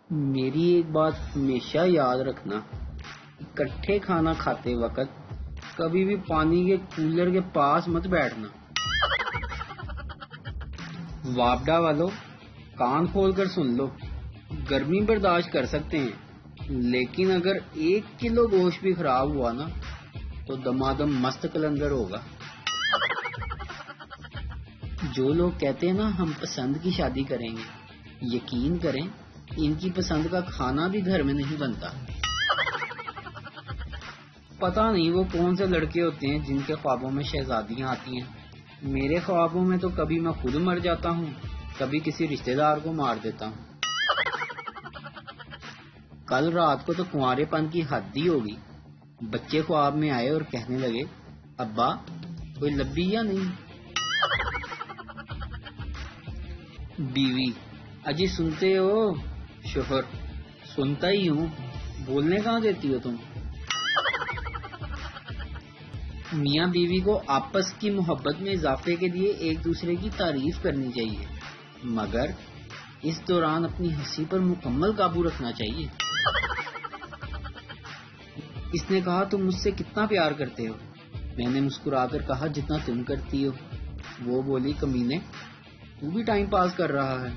میری ایک بات ہمیشہ یاد رکھنا، اکٹھے کھانا کھاتے وقت کبھی بھی پانی کے کولر کے پاس مت بیٹھنا۔ وابڈا والو، کان کھول کر سن لو، گرمی برداشت کر سکتے ہیں، لیکن اگر 1 کلو گوشت بھی خراب ہوا نا تو دمادم مست کلندر ہوگا۔ جو لوگ کہتے ہیں نا ہم پسند کی شادی کریں گے، یقین کریں ان کی پسند کا کھانا بھی گھر میں نہیں بنتا۔ پتہ نہیں وہ کون سے لڑکے ہوتے ہیں جن کے خوابوں میں شہزادیاں آتی ہیں۔ میرے خوابوں میں تو کبھی میں خود مر جاتا ہوں، کبھی کسی رشتہ دار کو مار دیتا ہوں۔ کل رات کو تو کنوارے پن کی حد ہی ہوگی، بچے خواب میں آئے اور کہنے لگے، ابا کوئی لبی یا نہیں؟ بیوی، اجی سنتے ہو؟ شوہر، سنتا ہی ہوں، بولنے کہاں دیتی ہو تم؟ میاں بیوی کو آپس کی محبت میں اضافے کے لیے ایک دوسرے کی تعریف کرنی چاہیے، مگر اس دوران اپنی ہنسی پر مکمل قابو رکھنا چاہیے۔ اس نے کہا تم مجھ سے کتنا پیار کرتے ہو؟ میں نے مسکرا کر کہا جتنا تم کرتی ہو۔ وہ بولی، کمینے تو بھی ٹائم پاس کر رہا ہے۔